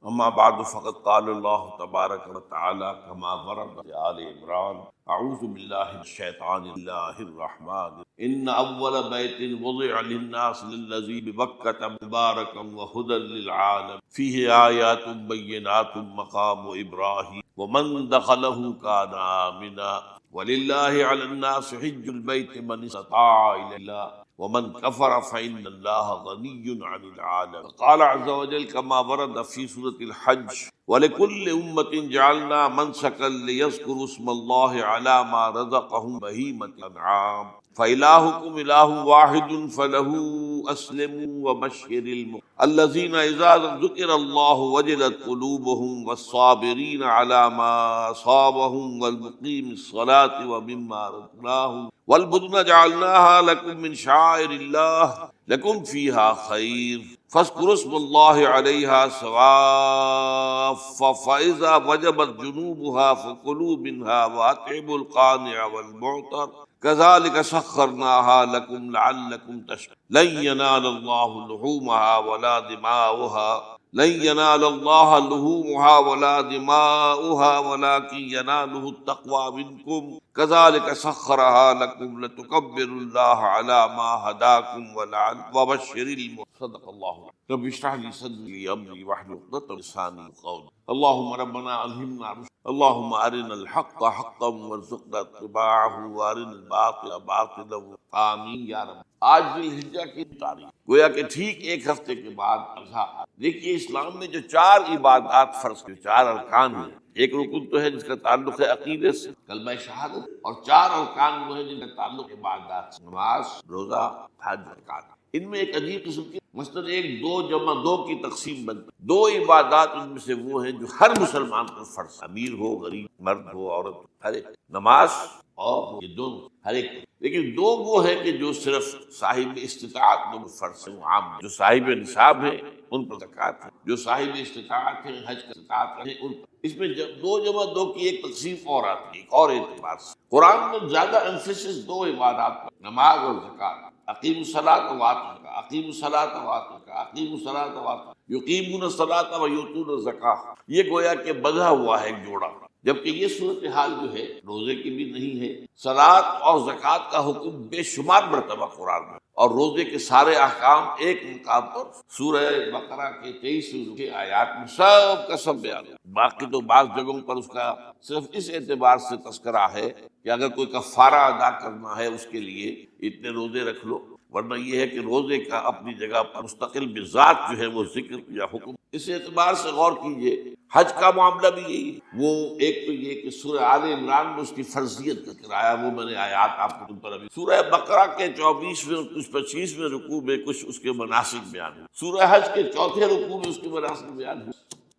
اما بعد فقد قال اللہ تبارک وتعالی كما ورد في آل عمران اعوذ باللہ من الشیطان اللہ الرحمن ان اول بیت وضع للناس للذی ببکۃ مبارکا وہدی للعالم فیہ آیات بینات مقام ابراہیم ومن دخلہ کان آمنا وللہ علی الناس حج البیت من استطاع الیہ ومن كفر فإن الله غني عن العالم. قال عز وجل كما ورد في سورة الحج ولكل أمة جعلنا منسكا ليذكروا اسم الله على ما رزقهم بهيمة الأنعام فإلهكم إله واحد فله أسلموا وبشر الذين إذا ذكر الله وجلت قلوبهم والصابرين على ما أصابهم والمقيم الصلاة ومما رزقناهم والبدن جعلناها لكم من شعائر الله لكم فيها خير فاذكروا اسم الله عليها صواف فإذا وجبت جنوبها فكلوا منها وأطعموا القانع والمعتر كذلك سخرناها لكم لعلكم تشكرون لن ينال الله لحومها ولا دماؤها لن ينال الله لحومها ولا دماؤها ولكن يناله التقوى منكم كذلك سخرها لكم لتكبروا الله على ما هداكم وبشر صدق الله. رب اشرح لي صدري امري واحلل عقدة من لساني يفقهوا قولي. اللهم ربنا الهمنا رشدا اللهم ارنا الحق حقا وارزقنا اتباعه وارنا الباطل باطلا آمین یا رب. آج ذی الحجہ کی تاریخ گویا کہ ٹھیک ایک ہفتے کے بعد اضحیٰ. دیکھیے اسلام میں جو 4 عبادات فرض کی 4 ارکان ہیں. ایک رکن تو ہے جس کا تعلق ہے عقیدے سے کلمہ شہادت، اور 4 ارکان وہ ہیں جن کا تعلق عبادات سے نماز، روزہ، حج، زکات. ان میں ایک عجیب قسم کی مثلاً 1 2 جمع 2 کی تقسیم بنتی. 2 عبادات ان میں سے وہ ہیں جو ہر مسلمان پر فرض، امیر ہو، غریب، مرد ہو، عورت ہو، ہر ایک. نماز اور یہ دونوں ہر ایک. لیکن 2 وہ ہیں کہ جو صرف صاحب استطاعت میں فرض ہیں، عام جو صاحب نصاب ہیں ان پر زکوٰۃ ہے، جو صاحب استطاعت ہیں حج کا استطاعت ہے ان پر. اس میں 2 جمع 2 کی ایک تقسیم اور آتی ہے ایک اور اعتبار سے. قرآن میں زیادہ ایمفیسس 2 عبادات پر، نماز اور زکوٰۃ. اقیموا الصلاۃ وآتوا الزکاۃ، اقیموا الصلاۃ وآتوا الزکاۃ، اقیموا الصلاۃ وآتوا یقیمون الصلاۃ ویؤتون الزکاۃ. یہ گویا کہ بندھا ہوا ہے ایک جوڑا. جبکہ یہ صورتحال جو ہے روزے کی بھی نہیں ہے. صلاۃ اور زکوٰۃ کا حکم بے شمار مرتبہ قرآن میں، اور روزے کے سارے احکام ایک مقام پر سورہ بقرہ کے 23 آیات میں سب کا سب بیان ہے. باقی تو بعض جگہوں پر اس کا صرف اس اعتبار سے تذکرہ ہے کہ اگر کوئی کفارہ ادا کرنا ہے اس کے لیے اتنے روزے رکھ لو، ورنہ یہ ہے کہ روزے کا اپنی جگہ پر مستقل بذات جو ہے وہ ذکر یا حکم. اس اعتبار سے غور کیجئے حج کا معاملہ بھی یہی ہے. وہ ایک تو یہ کہ سورہ آل عمران میں اس کی فرضیت کا کرایہ، وہ میں نے آیات آپ کو پر ابھی سورہ بقرہ کے 24ویں اور کچھ 25ویں رکوع میں کچھ اس کے مناسک بیان ہے. سورہ حج کے 4تھے رکوع میں اس کے مناسک بیان ہے.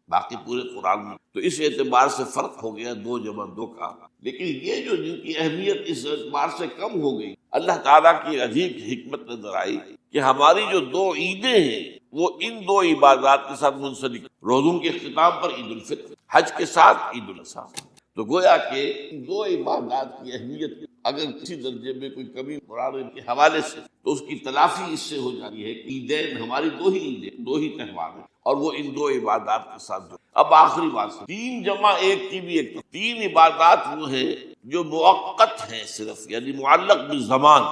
باقی پورے قرآن میں تو اس اعتبار سے فرق ہو گیا 2 جمع 2 کا. لیکن یہ جو جن کی اہمیت اس اعتبار سے کم ہو گئی، اللہ تعالیٰ کی عجیب حکمت نظر آئی کہ ہماری جو 2 عیدیں ہیں وہ ان 2 عبادات کے ساتھ منسلک. روزوں کے اختتام پر عید الفطر، حج کے ساتھ عید الاضحیٰ. تو گویا کہ ان 2 عبادات کی اہمیت اگر کسی درجے میں کوئی کمی قرآن کے حوالے سے تو اس کی تلافی اس سے ہو جاتی ہے کہ عیدین ہماری 2 ہی عیدیں، 2 ہی تہوار ہیں، اور وہ ان 2 عبادات کے ساتھ جو. اب آخری بات 3 جمع 1 کی بھی ایک 3 عبادات وہ ہیں جو موقت ہیں صرف، یعنی معلق بالزمان،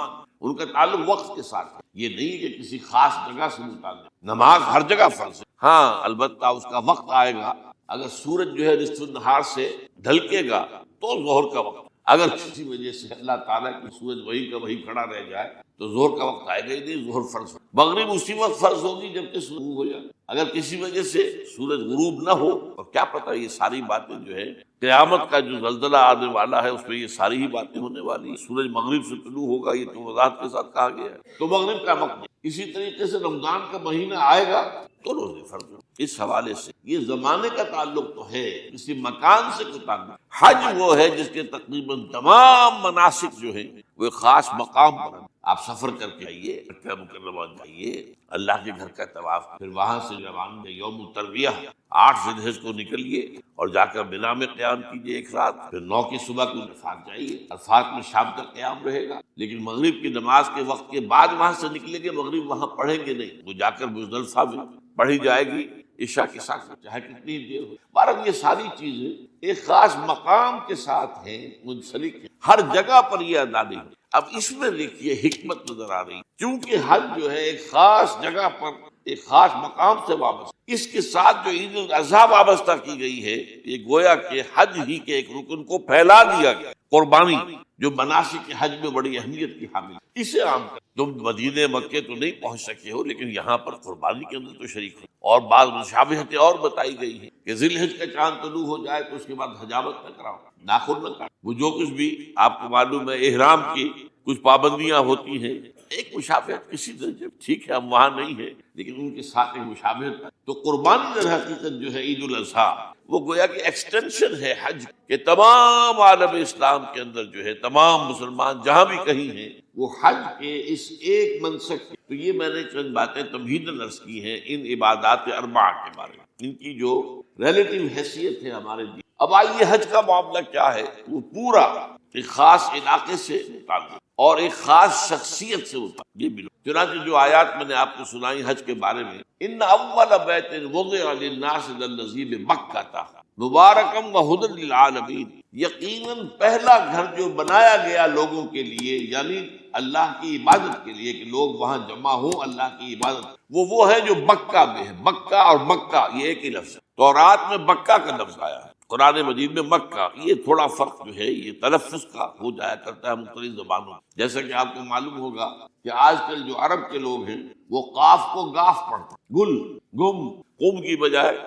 ان کا تعلق وقت کے ساتھ ہے. یہ نہیں کہ کسی خاص جگہ سے متعلق. نماز ہر جگہ فرض ہے، ہاں البتہ اس کا وقت آئے گا. اگر سورج جو ہے نصف النہار سے ڈھلکے گا تو ظہر کا وقت. اگر کسی وجہ سے اللہ تعالیٰ کی سورج وہی کا وہی کھڑا رہ جائے تو ظہر کا وقت آئے گا ہی نہیں، ظہر فرض ہو. مغرب اسی وقت فرض ہوگی جبکہ غروب ہو جائے. اگر کسی وجہ سے سورج غروب نہ ہو تو کیا پتہ، یہ ساری باتیں جو ہے قیامت کا جو زلزلہ آنے والا ہے اس میں یہ ساری ہی باتیں ہونے والی ہیں. سورج مغرب سے طلوع ہوگا یہ تو وضاحت کے ساتھ کہا گیا ہے، تو مغرب کا وقت نہیں. اسی طریقے سے رمضان کا مہینہ آئے گا تو روزے فرض ہو. اس حوالے سے یہ زمانے کا تعلق تو ہے، کسی مکان سے کوئی تعلق. حج وہ ہے جس کے تقریباً تمام مناسک جو ہیں وہ خاص مقام پر ہیں. آپ سفر کر کے آئیے، مکہ مکرمہ جائیے، اللہ کے گھر کا طواف، پھر وہاں سے جوان میں یوم الترویہ 8 ذی الحجہ کو نکلیے اور جا کر منا میں قیام کیجیے 1 رات، پھر 9 کی صبح کو عرفات جائیے. عرفات میں شام کا قیام رہے گا، لیکن مغرب کی نماز کے وقت کے بعد وہاں سے نکلیں گے، مغرب وہاں پڑھیں گے نہیں، وہ جا کر مزدلفہ میں پڑھی جائے گی. عشاء کے ساتھ چاہے کتنی دیر ہو. بہرحال یہ ساری چیزیں ایک خاص مقام کے ساتھ ہیں، منسلک ہیں، ہر جگہ پر یہ ادا نہیں. اب اس میں دیکھیے حکمت نظر آ رہی، چونکہ حج جو ہے ایک خاص جگہ پر ایک خاص مقام سے وابستہ، اس کے ساتھ جو عید الاضحیٰ وابستہ کی گئی ہے، یہ گویا کہ حج ہی کے ایک رکن کو پھیلا دیا گیا. قربانی جو مناسک حج میں بڑی اہمیت کی حامل، اسے عام کر. تم مدینے مکے تو نہیں پہنچ سکے ہو، لیکن یہاں پر قربانی کے اندر تو شریک ہو. اور بعض مشابہتیں اور بتائی گئی ہیں کہ ذی الحج کا چاند طلوع ہو جائے تو اس کے بعد حجامت نہ کراؤ، ناخن نہ کاٹو. وہ جو کچھ بھی آپ کو معلوم ہے احرام کی کچھ پابندیاں ہوتی ہیں، ایک مشابہت کسی درجے، ٹھیک ہے ہم وہاں نہیں ہیں لیکن ان کے ساتھ ایک مشابہت. تو قربانی در حقیقت جو ہے عید الاضحیٰ وہ گویا کہ ایکسٹینشن ہے حج کہ تمام عالم اسلام کے اندر جو ہے تمام مسلمان جہاں بھی کہیں ہیں وہ حج کے اس ایک منسک. تو یہ میں نے چند باتیں تمہیداً عرض کی ہیں ان عبادات اربعہ کے بارے میں، ان کی جو ریلیٹیو حیثیت ہے ہمارے دین. اب آئیے حج کا معاملہ کیا ہے. وہ پورا ایک خاص علاقے سے متعلق اور ایک خاص شخصیت سے متعلق. یہ بھی چنانچہ جو آیات میں نے آپ کو سنائی حج کے بارے میں، ان اول بیت وضع للناس للذی بمکہ مبارکم وہدی للعالمین، یقیناً پہلا گھر جو بنایا گیا لوگوں کے لیے یعنی اللہ کی عبادت کے لیے کہ لوگ وہاں جمع ہوں اللہ کی عبادت، وہ ہے جو مکہ میں ہے. مکہ اور مکہ یہ ایک ہی لفظ ہے. تورات میں مکہ کا لفظ آیا ہے، قرآن مجید میں مکہ. یہ تھوڑا فرق جو ہے یہ تلفظ کا ہو جایا کرتا ہے مختلف زبانوں میں. جیسا کہ آپ کو معلوم ہوگا کہ آج کل جو عرب کے لوگ ہیں وہ قاف کو گاف پڑھتے ہیں، گل گم، قم کی بجائے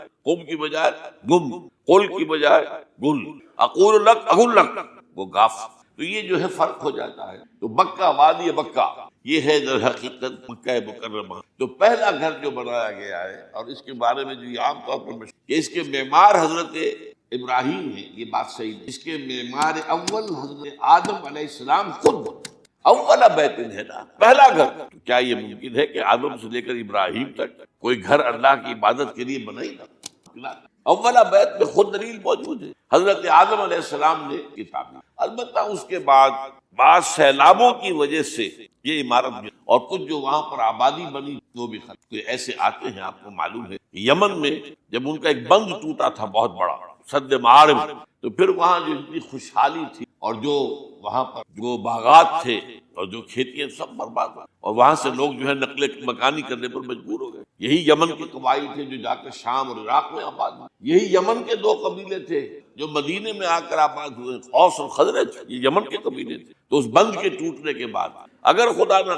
گم، قل کی بجائے گل، اقول لک اقول لک، وہ گاف. تو یہ جو ہے فرق ہو جاتا ہے. تو مکہ وادی مکہ یہ ہے در حقیقت مکہ مکرمہ. تو پہلا گھر جو بنایا گیا ہے اور اس کے بارے میں جو یہ عام طور پر کہ اس کے معمار حضرت ابراہیم ہے، یہ بات صحیح نہیں. اس کے معمار اول حضرت آدم علیہ السلام خود اولا بیت ہے نا، پہلا گھر. کیا یہ ممکن ہے کہ آدم سے لے کر ابراہیم تک کوئی گھر اللہ کی عبادت کے لیے بنا ہی نہ؟ اولا بیت میں خود دلیل موجود ہے. حضرت آدم علیہ السلام نے کتاب. البتہ اس کے بعد بعض سیلابوں کی وجہ سے یہ عمارت بھی اور کچھ جو وہاں پر آبادی بنی وہ بھی ختم. تو ایسے آتے ہیں، آپ کو معلوم ہے یمن میں جب ان کا ایک بند ٹوٹا تھا بہت بڑا سد معارم، تو پھر وہاں جو اتنی خوشحالی تھی اور جو وہاں پر جو باغات تھے اور جو کھیتیاں سب برباد ہوئی اور وہاں سے لوگ جو ہے نقل مکانی کرنے پر مجبور ہو گئے. یہی یمن کے قبائل تھے جو جا کر شام اور عراق میں آباد ہوئے. یہی یمن کے دو قبیلے تھے جو مدینے میں آ کر آباد ہوئے، اوس اور خزرج، یہ یمن کے قبیلے تھے. تو اس بند کے ٹوٹنے کے بعد اگر خدا نہ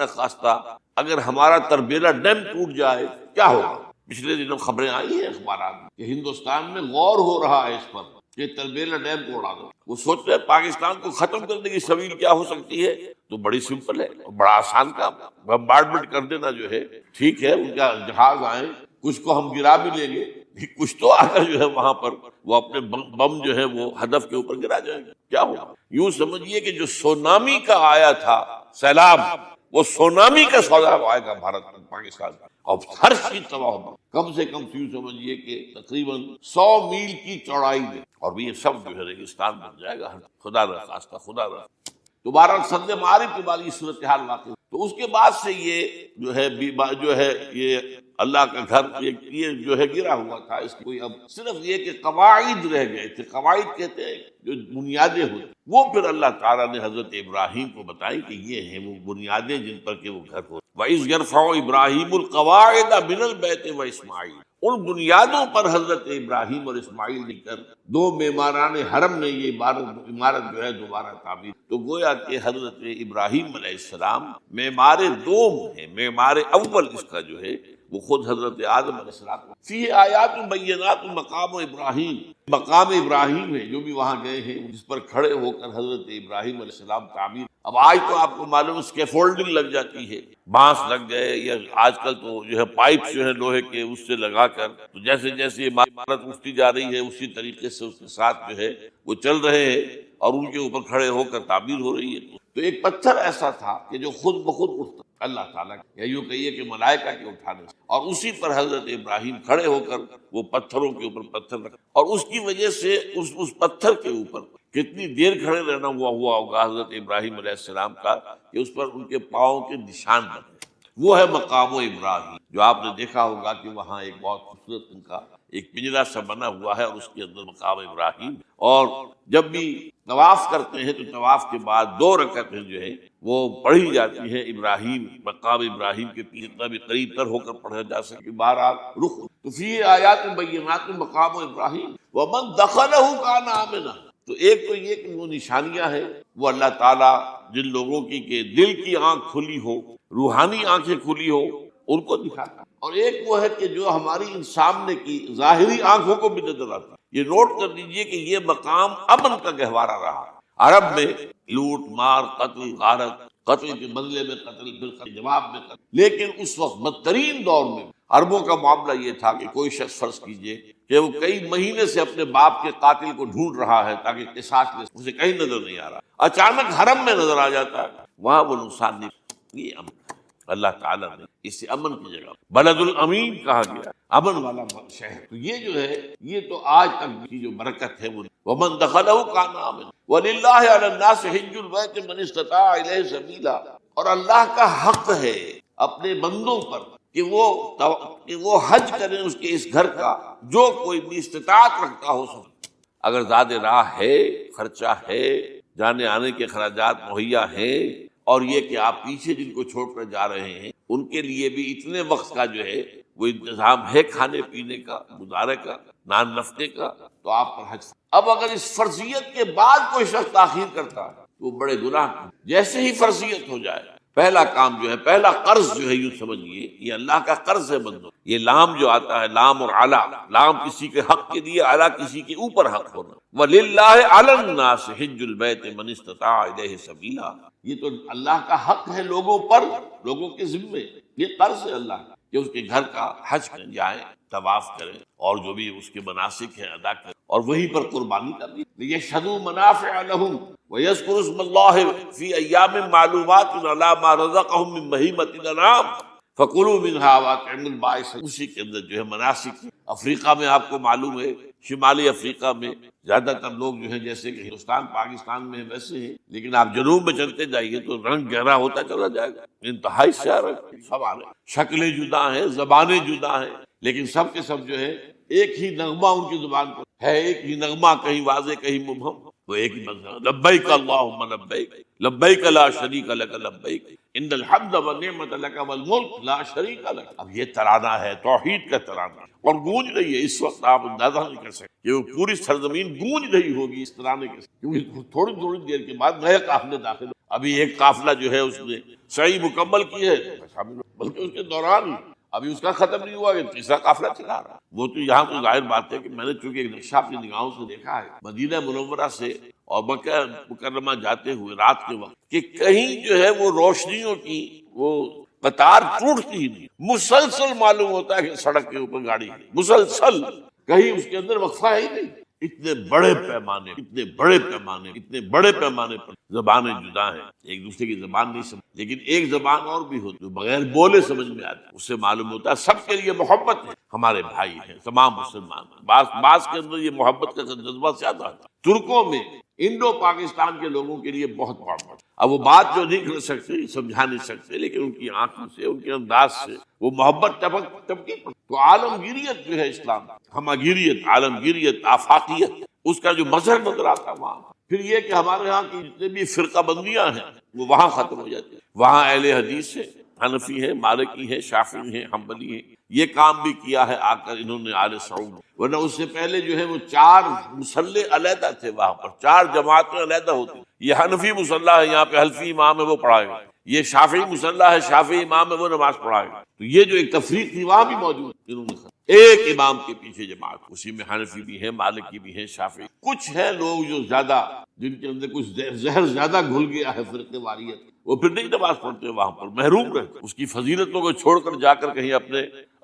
خواستہ اگر ہمارا تربیلا ڈیم ٹوٹ جائے کیا ہوگا؟ پچھلے دنوں خبریں آئی ہیں اخبارات میں کہ ہندوستان میں غور ہو رہا ہے اس پر کہ تربیلا ڈیم کو اڑا دو. وہ سوچ رہے پاکستان کو ختم کرنے کی سبیل کیا ہو سکتی ہے. تو بڑی سمپل ہے اور بڑا آسان کام. بمبارڈمنٹ کر دینا جو ہے ٹھیک ہے، ان کا جہاز آئے، کچھ کو ہم گرا بھی لیں گے، کچھ تو آ کر جو ہے وہاں پر وہ اپنے بم جو ہے وہ ہدف کے اوپر گرا جائیں گے. کیا ہوگا؟ یوں سمجھیے کہ جو سونامی کا آیا تھا سیلاب، وہ سونامی کا سیلاب آئے گا بھارت میں، پاکستان میں، اور ہر چیز تباہ ہوگا. کم سے کم یوں سمجھیے کہ تقریباً 100 میل کی چوڑائی میں، اور یہ سب جو ہے ریگستان بن جائے گا. خدا نہ خواستہ. تو بہرحال سد معارف کے بعد یہ صورتحال واقع. تو اس کے بعد سے یہ جو ہے یہ اللہ کا گھر یہ جو ہے گرا ہوا تھا. اس کی کوئی اب صرف یہ کہ قواعد رہ گئے تھے. قواعد کہتے ہیں جو بنیادیں ہوتی، وہ پھر اللہ تعالیٰ نے حضرت ابراہیم کو بتائی کہ یہ ہیں وہ بنیادیں جن پر کہ وہ گھر ہو. وَإِذْ يَرْفَعُ إِبْرَاهِيمُ الْقَوَاعِدَ مِنَ الْبَيْتِ وَإِسْمَاعِيلُ. ان بنیادوں پر حضرت ابراہیم اور اسماعیل نے کر دو معماران حرم نے یہ عمارت جو ہے دوبارہ تعمیر. تو گویا کہ حضرت ابراہیم علیہ السلام معمار دوم ہے. معمار اول اس کا جو ہے وہ خود حضرت آدم علیہ السلام. فی آیات بینات مقام ابراہیم، مقام ابراہیم ہے جو بھی وہاں گئے ہیں جس پر کھڑے ہو کر حضرت ابراہیم علیہ السلام تعمیر. اب آج تو آپ کو معلوم اسکیفولڈنگ لگ جاتی ہے، بانس لگ گئے، یا آج کل تو جو ہے پائپ جو ہے لوہے کے اس سے لگا کر، تو جیسے جیسے عمارت اٹھتی جا رہی ہے اسی طریقے سے اس کے ساتھ جو ہے وہ چل رہے ہیں اور ان کے اوپر کھڑے ہو کر تعمیر ہو رہی ہے. تو ایک پتھر ایسا تھا کہ جو خود بخود اٹھتا اللہ تعالیٰ یا یوں کہیے کہ ملائکہ کے اٹھانے سے، اور اسی پر حضرت ابراہیم کھڑے ہو کر وہ پتھروں کے اوپر پتھر رکھ، اور اس کی وجہ سے اس پتھر کے اوپر کتنی دیر کھڑے رہنا ہوا ہوگا حضرت ابراہیم علیہ السلام کا کہ اس پر ان کے پاؤں کے نشان بنے. وہ ہے مقام ابراہیم، جو آپ نے دیکھا ہوگا کہ وہاں ایک بہت خوبصورت ان کا ایک پنجرا سا بنا ہوا ہے اور اس کے اندر مقام ابراہیم، اور جب بھی طواف کرتے ہیں تو طواف کے بعد 2 رکعتیں جو ہے وہ پڑھی جاتی ہیں ابراہیم، مقام ابراہیم کے پیچھے جتنا بھی قریب تر ہو کر پڑھا جا سکے، بہرحال رخ تو فی آیات بینات مقام ابراہیم ومن دخلہ کان آمنا۔ تو ایک تو یہ کہ وہ نشانیاں ہیں وہ اللہ تعالیٰ جن لوگوں کی کہ دل کی آنکھ کھلی ہو، روحانی آنکھیں کھلی ہو، ان کو دکھاتا، اور ایک وہ ہے کہ جو ہماری ان سامنے کی ظاہری آنکھوں کو بھی نظر آتا ہے۔ یہ نوٹ کر لیجئے کہ یہ مقام امن کا گہوارہ رہا۔ عرب میں لوٹ مار، قتل غارت، قتل کے بدلے میں قتل، پھر قتل جواب میں قتل، لیکن اس وقت بدترین دور میں عربوں کا معاملہ یہ تھا کہ کوئی شخص فرض کیجئے کہ وہ کئی مہینے سے اپنے باپ کے قاتل کو ڈھونڈ رہا ہے تاکہ قصاص لے، اسے کہیں نظر نہیں آ رہا، اچانک حرم میں نظر آ جاتا ہے، وہاں وہ نقصان نہیں۔ یہ امن اللہ تعالیٰ نے اسے امن کی جگہ بلد الامین کہا گیا، امن والا شہر۔ تو یہ جو ہے یہ تو آج تک کی جو برکت ہے وہ ومن دخلہ کان آمنا وللہ علی الناس حج البیت من استطاع الیہ سبیلا، اور اللہ کا حق ہے اپنے بندوں پر کہ وہ حج کریں اس کے اس گھر کا، جو کوئی بھی استطاعت رکھتا ہو سب۔ اگر زیادہ راہ ہے، خرچہ ہے، جانے آنے کے اخراجات مہیا ہیں، اور یہ کہ آپ پیچھے جن کو چھوڑ کر جا رہے ہیں ان کے لیے بھی اتنے وقت کا جو ہے وہ انتظام ہے کھانے پینے کا، گزارے کا، نان نفقے کا، تو آپ پر حج۔ اب اگر اس فرضیت کے بعد کوئی شخص تاخیر کرتا ہے تو وہ بڑے گناہ، جیسے ہی فرضیت ہو جائے پہلا کام جو ہے، پہلا قرض جو ہے، یوں سمجھیے یہ اللہ کا قرض ہے بندوں۔ یہ لام جو آتا ہے، لام اور اعلیٰ، لام کسی کے حق کے لیے، اعلیٰ کسی کے اوپر حق ہونا۔ وَلِلَّهِ عَلَى النَّاسِ حِجُّ الْبَيْتِ مَنِ اسْتَطَاعَ إِلَيْهِ سَبِيلًا، یہ تو اللہ کا حق ہے لوگوں پر، لوگوں کے ذمے، یہ قرض ہے اللہ کا کہ اس کے گھر کا حج کریں، جائیں، طواف کریں، اور جو بھی اس کے مناسک ہیں ادا کریں، اور وہیں پر قربانی کرنی۔ لِيَشْهَدُوا مَنَافِعَ لَهُمْ وَيَذْكُرُوا اسْمَ اللَّهِ فِي أَيَّامٍ مَّعْلُومَاتٍ عَلَىٰ مَا رَزَقَهُم مِّن بَهِيمَةِ الْأَنْعَامِ فَكُلُوا مِنْهَا وَأَطْعِمُوا الْبَائِسَ۔ اسی کے اندر جو ہے مناسک، افریقہ میں آپ کو معلوم ہے، شمالی افریقہ میں زیادہ تر لوگ جو ہیں جیسے کہ ہندوستان پاکستان میں ویسے ہیں، لیکن آپ جنوب میں چلتے جائیے تو رنگ گہرا ہوتا چلا جائے گا، انتہائی سیاہ سب آ رہے، شکلیں جدا ہیں، زبانیں جدا ہیں، لیکن سب کے سب جو ہے ایک ہی نغمہ ان کی زبان پر ہے، ایک ہی نغمہ، کہیں واضح کہیں مبہم، وہ ایک ہی مذہب، لبیک اللہم لبیک، لبیک لا شریک لک لبیک، ان الحمد والنعمت لک والملک لا شریک لک۔ اب یہ ترانہ ہے، توحید کا ترانہ، اور گونج رہی ہے اس وقت، آپ اندازہ نہیں کر سکتے کہ وہ پوری سرزمین گونج رہی ہوگی اس ترانے کے ساتھ، کیونکہ تھوڑی دیر کے بعد نئے قافلے داخل ہو۔ ابھی ایک قافلہ جو ہے اس نے سعی مکمل کی ہے، بلکہ اس کے دوران ابھی اس کا ختم نہیں ہوا کہ تیسرا قافلہ چلا رہا۔ وہ تو یہاں تو ظاہر بات ہے کہ میں نے چونکہ ایک نقشہ اپنی نگاہوں سے دیکھا ہے مدینہ منورہ سے اور مکہ مکرمہ جاتے ہوئے رات کے وقت، کہ کہیں جو ہے وہ روشنیوں کی وہ قطار ٹوٹتی ہی نہیں، مسلسل معلوم ہوتا ہے کہ سڑک کے اوپر گاڑی ہے، مسلسل، کہیں اس کے اندر وقفہ ہی نہیں۔ اتنے بڑے پیمانے، اتنے بڑے پیمانے، اتنے بڑے پیمانے پر زبانیں جدا ہیں، ایک دوسرے کی زبان نہیں سمجھ، لیکن ایک زبان اور بھی ہوتی ہے بغیر بولے سمجھ میں آتی ہے، اس سے معلوم ہوتا ہے سب کے لیے محبت ہے، ہمارے بھائی ہیں تمام مسلمان۔ بعض کے اندر یہ محبت کا جذبہ زیادہ ہے، ترکوں میں، انڈو پاکستان کے لوگوں کے لیے بہت محبت۔ اب وہ بات جو نہیں کر سکتے، سمجھا نہیں سکتے، لیکن ان کی آنکھوں سے، ان کے انداز سے وہ محبت ٹپکی پڑتی۔ تو عالمگیریت جو ہے اسلام، ہمگیریت، عالمگیریت، آفاقیت، اس کا جو مظہر نظر آتا ہے وہاں۔ پھر یہ کہ ہمارے یہاں کی جتنے بھی فرقہ بندیاں ہیں وہ وہاں ختم ہو جاتی ہیں، وہاں اہل حدیث ہیں، حنفی ہیں، مالکی ہیں، شافعی ہیں، حنبلی ہیں۔ یہ کام بھی کیا ہے آ کر انہوں نے آل سعود، ورنہ اس سے پہلے جو ہے وہ 4 مصلے علیحدہ تھے، وہاں پر 4 جماعتیں علیحدہ ہوتی۔ یہ حنفی مصلی ہے، یہاں پہ حنفی امام ہے وہ پڑھائے گا، یہ شافعی مصلی ہے، شافعی امام ہے وہ نماز پڑھائے گا۔ تو یہ جو ایک تفریق تھی وہاں بھی موجود، انہوں نے ایک امام کے پیچھے جماعت، اسی میں حنفی بھی ہیں، مالکی بھی ہیں، شافعی۔ کچھ ہیں لوگ جو زیادہ، جن کے اندر کچھ زہر زیادہ گھل گیا ہے فرقے واریت، وہ پھر نہیں نماز پڑھتے، وہاں پر محروم رہتے، اس کی فضیلتوں کو چھوڑ کر جا کر کہیں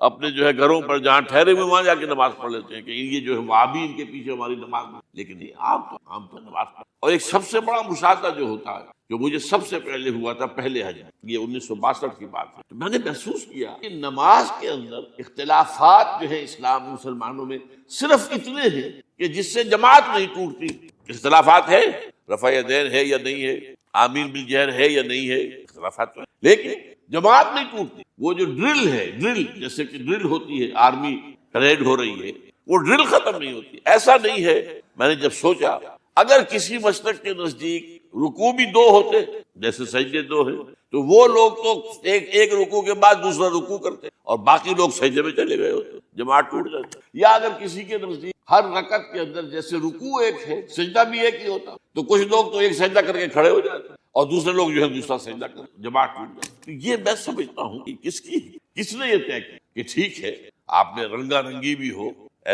اپنے جو ہے گھروں پر جہاں ٹھہرے ہوئے وہاں جا کے نماز پڑھ لیتے ہیں کہ یہ جو ہے وہابی ان کے پیچھے ہماری نماز میں، لیکن یہ عام پر نماز پڑھ۔ اور ایک سب سے بڑا مشاہدہ جو ہوتا ہے، جو مجھے سب سے پہلے ہوا تھا پہلے حج، یہ 1962 کی بات ہے، تو میں نے محسوس کیا کہ نماز کے اندر اختلافات جو ہے اسلام مسلمانوں میں صرف اتنے ہیں کہ جس سے جماعت نہیں ٹوٹتی۔ اختلافات ہے، رفع یدین ہے یا نہیں ہے، آمین بالجہر ہے یا نہیں ہے، اختلافات تو ہیں، لیکن جماعت نہیں ٹوٹتی. وہ جو ڈرل ہے، ڈرل جیسے کہ ڈرل ہوتی ہے، آرمی پریڈ ہو رہی ہے، وہ ڈرل ختم نہیں ہوتی. ایسا نہیں ہے. میں نے جب سوچا اگر کسی مسلک کے نزدیک رکوع بھی دو ہوتے جیسے سجدے دو ہیں، تو وہ لوگ تو ایک رکوع کے بعد دوسرا رکوع کرتے اور باقی لوگ سجدے میں چلے گئے ہوتے، جماعت ٹوٹ جاتی. یا اگر کسی کے نزدیک ہر رکعت کے اندر جیسے رکوع ایک ہے سجدہ بھی ایک ہی ہوتا، تو کچھ لوگ تو ایک سجدہ کر کے کھڑے ہو جاتے اور دوسرے لوگ جو ہے دوسرا سجدہ کرتے، جماعت ٹوٹ جاتی. تو یہ میں سمجھتا ہوں کہ کس نے یہ طے کیا کہ ٹھیک ہے آپ نے رنگا رنگی بھی ہو،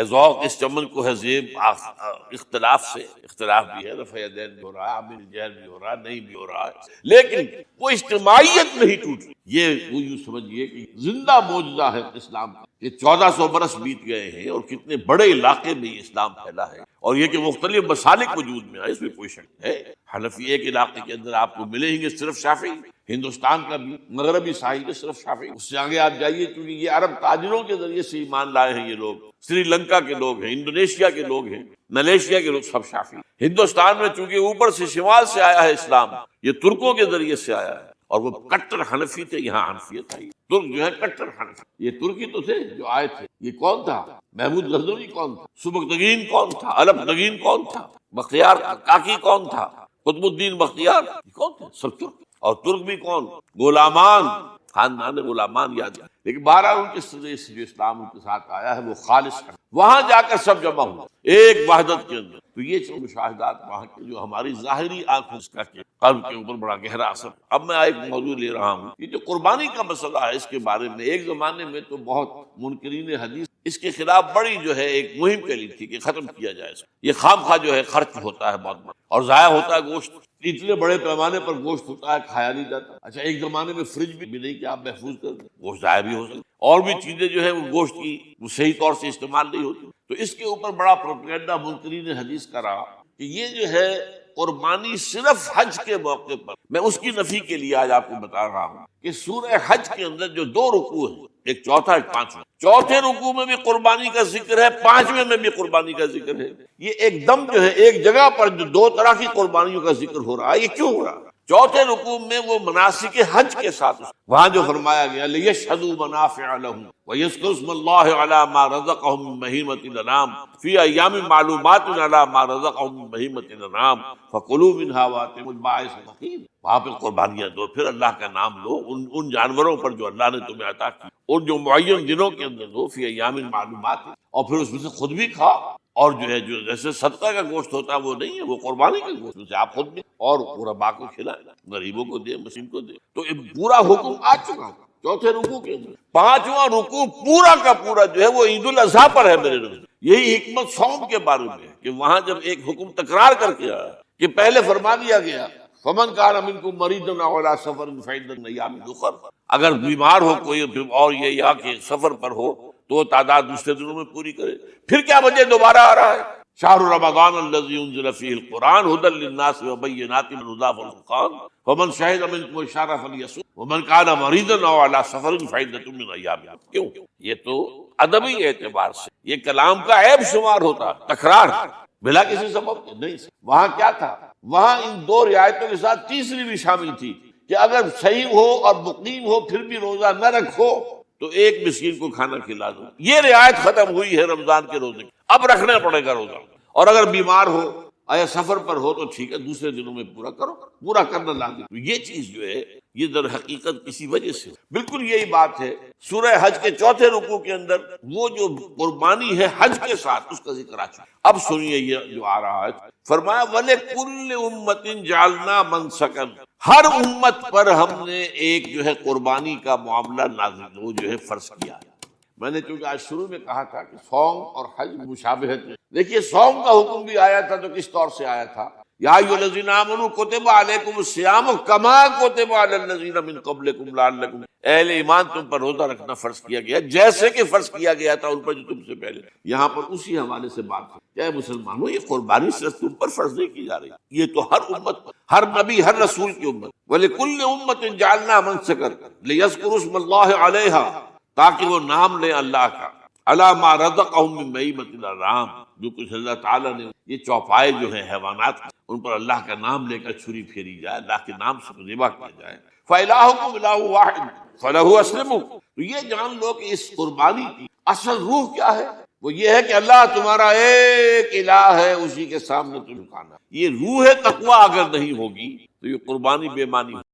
ذوق اس چمن کو ہے زیب اختلاف سے، اختلاف بھی ہے، رفع یدین بھی ہو رہا ہے، عامل جہر بھی ہو رہا ہے، نہیں بھی ہو رہا ہے، لیکن وہ اجتماعیت نہیں ٹوٹ رہی. یہ وہ یوں سمجھیے کہ زندہ معجزہ ہے اسلام کا. یہ 1400 برس بیت گئے ہیں اور کتنے بڑے علاقے میں یہ اسلام پھیلا ہے، اور یہ کہ مختلف مسالک وجود میں آئے، اس میں کوئی شک ہے. حنفی ایک علاقے کے اندر آپ کو ملیں گے صرف شافعی، ہندوستان کا بھی مغربی ساحل میں صرف شافعی. اس سے آگے آپ جائیے کیونکہ یہ عرب تاجروں کے ذریعے سے ایمان لائے ہیں، یہ لوگ سری لنکا کے لوگ ہیں، انڈونیشیا کے لوگ ہیں، ملیشیا کے لوگ، سب شافعی. ہندوستان میں چونکہ اوپر سے شمال سے آیا ہے اسلام، یہ ترکوں کے ذریعے سے آیا ہے، اور وہ کٹر حنفی تھے. یہاں حنفیت آئی. ترک جو ہے کٹر حنفی، یہ ترکی تو تھے جو آئے تھے. یہ کون تھا؟ محمود غزنوی کون تھا؟ سبکتگین کون تھا؟ الپتگین کون تھا؟ بختیار کاکی کون تھا؟ قطب الدین بختیار کون تھے؟ سب ترک. اور ترک بھی کون؟ غلامان، خاندان غلامان یاد ہے. لیکن 12 ان کے ذریعے سے جو اسلام ان کے ساتھ آیا ہے وہ خالص ہے. وہاں جا کر سب جمع ہوا ایک وحدت کے اندر. تو یہ جو مشاہدات وہاں کے جو ہماری ظاہری آنکھوں کا قلب کے اوپر بڑا گہرا اثر. اب میں ایک موضوع لے رہا ہوں، یہ جو قربانی کا مسئلہ ہے، اس کے بارے میں ایک زمانے میں تو بہت منکرین حدیث اس کے خلاف بڑی جو ہے ایک مہم چلی تھی کہ ختم کیا جائے. یہ خام خواہ جو ہے خرچ ہوتا ہے بہت بڑا اور ضائع ہوتا ہے گوشت، اتنے بڑے پیمانے پر گوشت ہوتا ہے، کھایا نہیں جاتا. اچھا ایک زمانے میں فریج بھی نہیں کہ آپ محفوظ کر دیں، گوشت ضائع بھی ہو سکتا، اور بھی چیزیں جو ہے وہ گوشت کی وہ صحیح طور سے استعمال نہیں ہوتی. تو اس کے اوپر بڑا پروپیگنڈا منکرین حدیث کا رہا کہ یہ جو ہے قربانی صرف حج کے موقع پر. میں اس کی نفی کے لیے آج آپ کو بتا رہا ہوں کہ سورہ حج کے اندر جو 2 رکوع ہیں، ایک چوتھا ایک پانچواں، چوتھے رکوع میں بھی قربانی کا ذکر ہے، پانچویں میں بھی قربانی کا ذکر ہے. یہ ایک دم جو ہے ایک جگہ پر جو 2 طرح کی قربانیوں کا ذکر ہو رہا ہے، یہ کیوں ہو رہا ہے؟ چوتھے رکوع میں وہ مناسک حج کے ساتھ وہاں جو فرمایا گیا لِيَشْهَدُوا مَنَافِعَ لَهُمْ وَيَذْكُرُوا اسْمَ اللَّهِ عَلَى مَا رَزَقَهُم مِّن بَهِيمَةِ الْأَنْعَامِ فِي أَيَّامٍ مَّعْلُومَاتٍ عَلَى مَا رَزَقَهُم مِّن بَهِيمَةِ الْأَنْعَامِ فَكُلُوا مِنْهَا وَأَطْعِمُوا الْبَائِسَ الْفَقِيرَ. وہاں پہ قربانیاں دو، پھر اللہ کا نام لو ان جانوروں پر جو اللہ نے تمہیں عطا کی، اور جو معین دنوں کے اندر دو، فی ایام معلومات، اور پھر اس میں سے خود بھی کھا. اور جو ہے جو جیسے صدقہ کا گوشت ہوتا ہے وہ نہیں ہے، وہ قربانی کا گوشت، اسے آپ خود بھی اور غرباء کو کھلائیں، غریبوں کو دیں، مسکین کو دیں. تو یہ پورا حکم آ چکا ہے چوتھے رکوع کے اندر. پانچواں رکوع پورا کا پورا جو ہے وہ عید الاضحیٰ پر ہے میرے نزدیک. یہی حکمت صوم کے بارے میں ہے کہ وہاں جب ایک حکم تکرار کر کے آیا کہ پہلے فرما دیا گیا فمن کان منکم مریضا او علی سفر فعدۃ من ایام اخر، اگر بیمار ہو کوئی اور یہ یا کہ سفر پر ہو تو تعداد دوسرے دنوں میں پوری کرے. پھر کیا وجہ دوبارہ آ رہا ہے؟ شہر رمضان الذی انزل فیہ القرآن ھدی للناس وبینات من الہدی والفرقان فمن شہد منکم الشہر فلیصم ومن کان مریضا او علی سفر فعدۃ من ایام اخر. کیوں؟ یہ تو ادبی اعتبار سے یہ کلام کا عیب شمار ہوتا، تکرار بلا کسی سبب کے نہیں. وہاں کیا تھا؟ وہاں ان 2 رعایتوں کے ساتھ تیسری بھی شامل تھی کہ اگر صحیح ہو اور مقیم ہو پھر بھی روزہ نہ رکھو تو ایک مسکین کو کھانا کھلا دو. یہ رعایت ختم ہوئی ہے رمضان کے روزے کی، اب رکھنا پڑے گا روزہ. اور اگر بیمار ہو یا سفر پر ہو تو ٹھیک ہے دوسرے دنوں میں پورا کرو، پورا کرنا لازم. تو یہ چیز جو ہے یہ در حقیقت کسی وجہ سے بالکل یہی بات ہے. سورہ حج کے چوتھے رکوع کے اندر وہ جو قربانی ہے حج کے ساتھ اس کا ذکر آ چکا. اب سنیے یہ جو آ رہا ہے، فرمایا وَلِكُلِّ أُمَّةٍ جَعَلْنَا مَنْسَكًا، ہر امت پر ہم نے ایک جو ہے قربانی کا معاملہ نازل وہ جو ہے فرض کیا ہے. میں نے چونکہ آج شروع میں کہا تھا کہ صوم اور حج مشابہت ہے. دیکھیے صوم کا حکم بھی آیا تھا تو کس طور سے آیا تھا؟ یا ایھا الذین آمنوا کتب علیکم الصیام کما کتب علی الذین من قبلکم لعلکم، اہل ایمان تم پر روزہ رکھنا فرض کیا گیا جیسے کہ فرض کیا گیا تھا ان پر جو تم سے پہلے. یہاں پر اسی حوالے سے بات ہے کہ اے مسلمانوں یہ قربانی صرف تم پر فرض نہیں کی جا رہی، یہ تو ہر امت پر، ہر نبی ہر رسول کی امت. وَلِكُلِّ أُمَّةٍ جَعَلْنَا مَنْسَكًا لِيَذْكُرُوا اسْمَ اللَّهِ عَلَيْهَا، تاکہ وہ نام لیں اللہ کا، عَلَى مَا رَزَقَهُم مِّن بَهِیمَةِ الْأَنْعَامِ، جو کچھ اللہ تعالیٰ نے یہ چوپائے جو ہیں حیوانات ان پر اللہ کا نام لے کر چھری پھیری جائے، اللہ کے نام سے ذبح کیا جائے۔ فَإِلَٰهُكُمْ إِلَٰهٌ وَاحِدٌ فَلَهُ أَسْلِمُوا۔ تو یہ جان لو کہ اس قربانی کی اصل روح کیا ہے، وہ یہ ہے کہ اللہ تمہارا ایک الہ ہے، اسی کے سامنے تم جھکانا۔ یہ روح تقویٰ اگر نہیں ہوگی تو یہ قربانی بے معنی ہوگی۔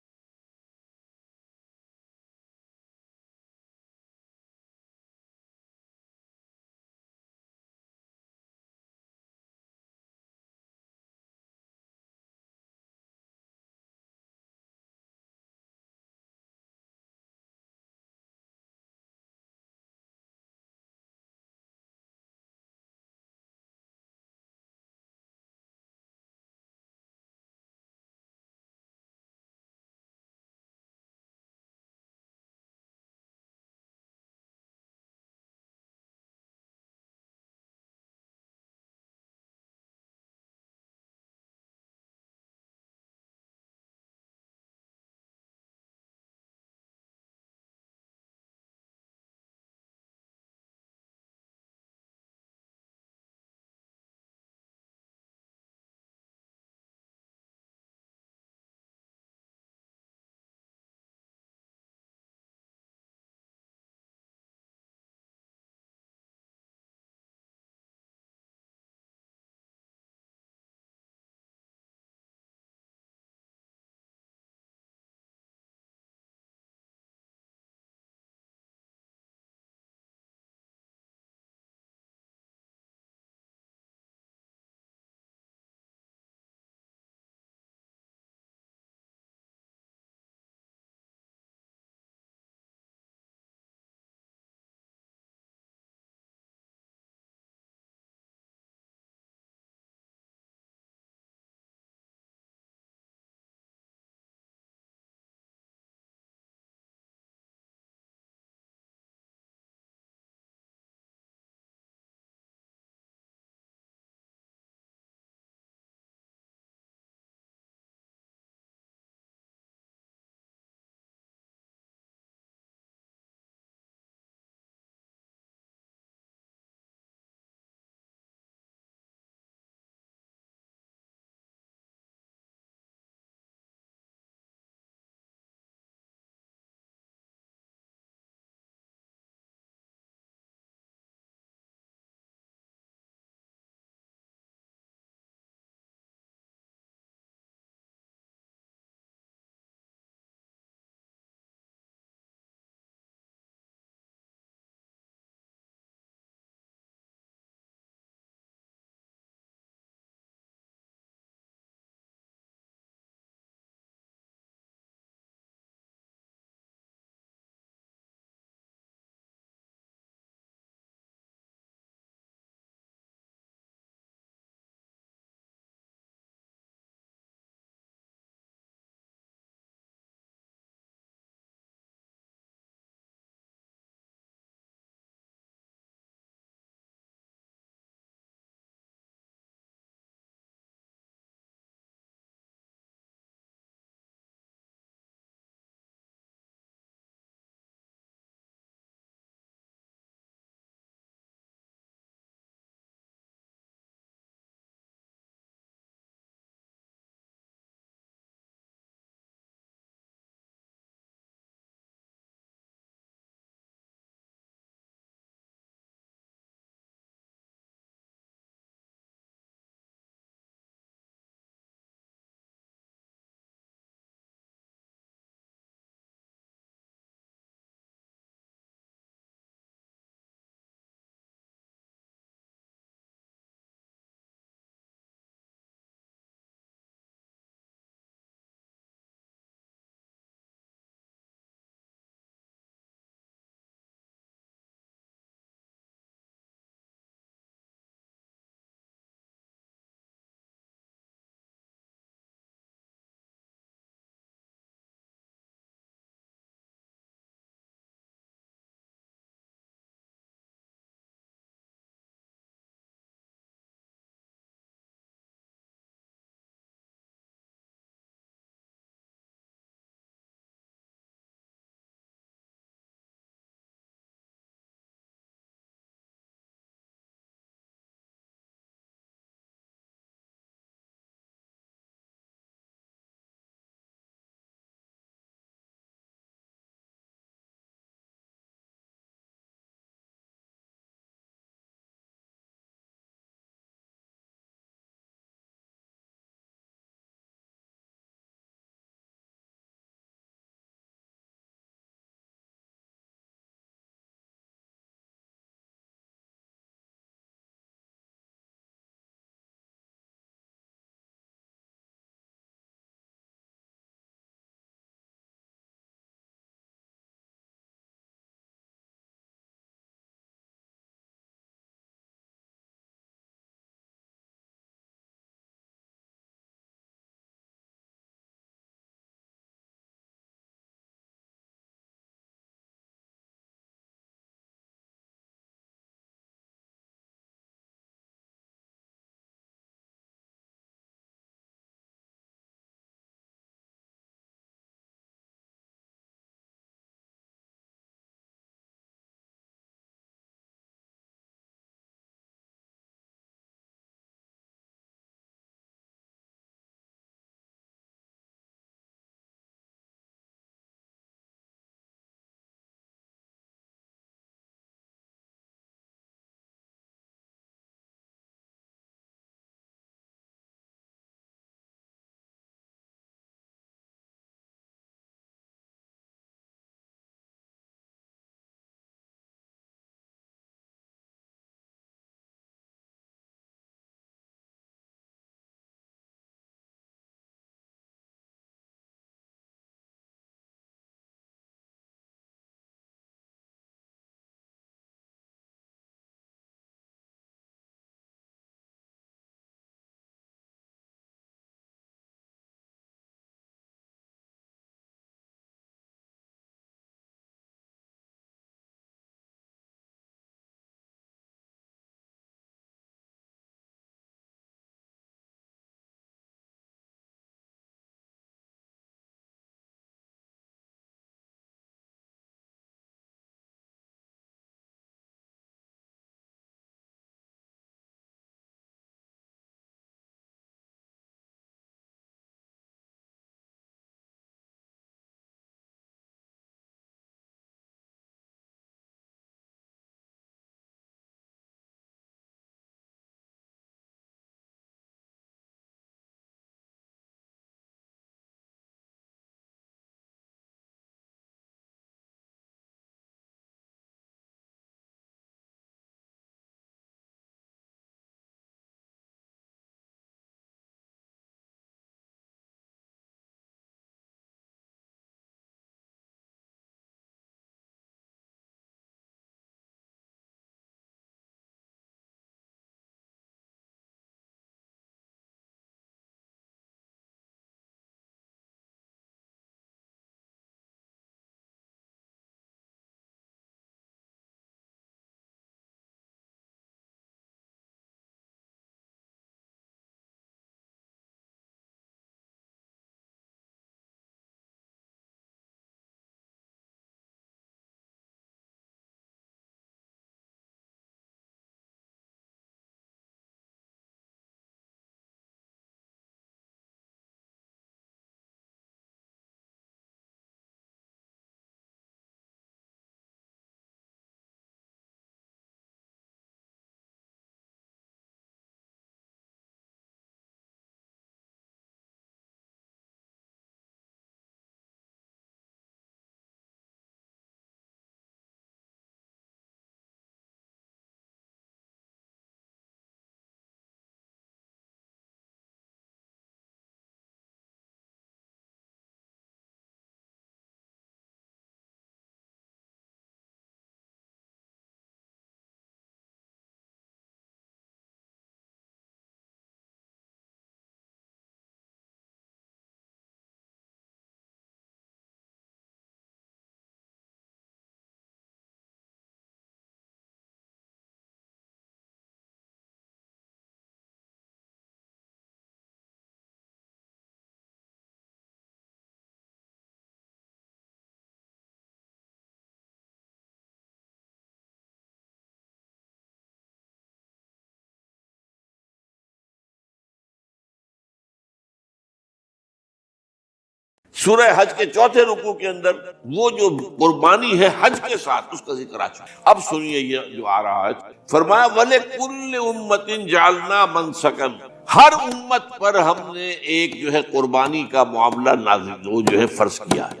سورہ حج کے چوتھے رکوع کے اندر وہ جو قربانی ہے حج کے ساتھ اس کا ذکر آ چکا. اب سنیے یہ جو آ رہا ہے، فرمایا وَلِكُلِّ أُمَّةٍ جَعَلْنَا مَنْسَكًا، ہر امت پر ہم نے ایک جو ہے قربانی کا معاملہ نازل وہ جو ہے فرض کیا ہے.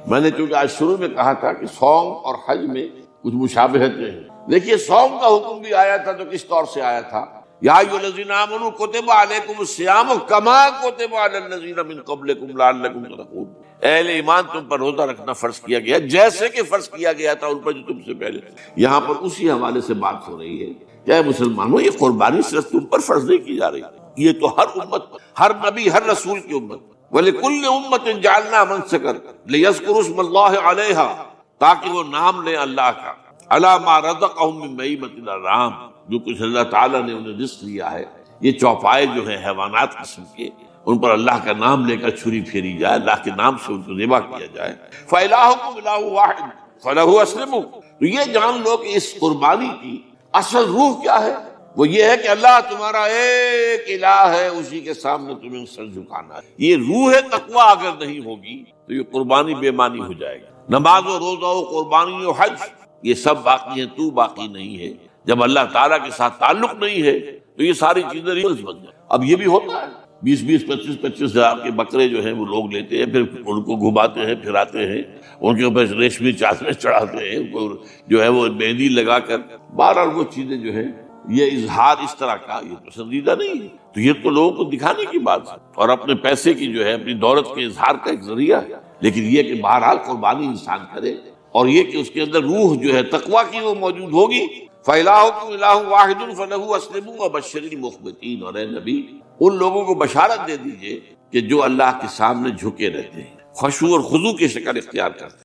میں نے چونکہ آج شروع میں کہا تھا کہ صوم اور حج میں کچھ مشابہتیں ہیں. دیکھیے صوم کا حکم بھی آیا تھا تو کس طور سے آیا تھا؟ یا ایھا الذین آمنوا کتب علیکم الصیام کما کتب علی الذین من قبلکم لعلکم تتقون، اہل ایمان تم پر روزہ رکھنا فرض کیا گیا جیسے کہ فرض کیا گیا تھا ان پر جو تم سے پہلے تھے. یہاں پر اسی حوالے سے بات ہو رہی ہے کہ اے مسلمانوں یہ قربانی صرف تم پر فرض نہیں کی جا رہی، یہ تو ہر امت، ہر نبی، ہر رسول کی امت. وَلِكُلِّ أُمَّةٍ جَعَلْنَا مَنْسَكًا لِيَذْكُرُوا اسْمَ اللَّهِ عَلَيْهَا، تاکہ وہ نام لیں اللہ کا، عَلَىٰ مَا رَزَقَهُم مِّن بَهِیمَةِ الْأَنْعَامِ، جو کچھ اللہ تعالیٰ نے انہیں رزق دیا ہے. یہ چوپائے جو ہیں حیوانات قسم کے، ان پر اللہ کا نام لے کر چھری پھیری جائے، اللہ کے نام سے ان کو ذبح کیا جائے. فَإِلَٰهُكُمْ إِلَٰهٌ وَاحِدٌ فَلَهُ أَسْلِمُوا. تو یہ جان لو کہ اس قربانی کی اصل روح کیا ہے؟ وہ یہ ہے کہ اللہ تمہارا ایک الہ ہے، اسی کے سامنے تمہیں سر جھکانا ہے. یہ روح تقویٰ اگر نہیں ہوگی تو یہ قربانی بے معنی ہو جائے گی. نماز و روزہ و قربانی و حج یہ سب باقی ہیں، تو باقی نہیں ہے. جب اللہ تعالیٰ کے ساتھ تعلق نہیں ہے تو یہ ساری چیزیں ریلز بن جائیں. اب یہ بھی ہوتا ہے 20 25 ہزار کے بکرے جو ہیں وہ لوگ لیتے ہیں، پھر ان کو گھماتے ہیں، پھراتے ہیں، ان کے اوپر ریشمی چادریں چڑھاتے ہیں، ان کو جو ہے وہ مہندی لگا کر. بہرحال وہ چیزیں جو ہیں یہ اظہار اس طرح کا یہ پسندیدہ نہیں ہے. تو یہ تو لوگوں کو دکھانے کی بات ہے اور اپنے پیسے کی جو ہے اپنی دولت کے اظہار کا ایک ذریعہ ہے. لیکن یہ کہ بہرحال قربانی انسان کرے اور یہ کہ اس کے اندر روح جو ہے تقویٰ کی وہ موجود ہوگی. فَإِلَٰهُكُمْ إِلَٰهٌ وَاحِدٌ فَلَهُ أَسْلِمُوا وَبَشِّرِ الْمُخْبِتِينَ. اور اے نبی ان لوگوں کو بشارت دے دیجئے کہ جو اللہ کے سامنے جھکے رہتے ہیں، خشوع اور خضوع کی شکل اختیار کرتے ہیں.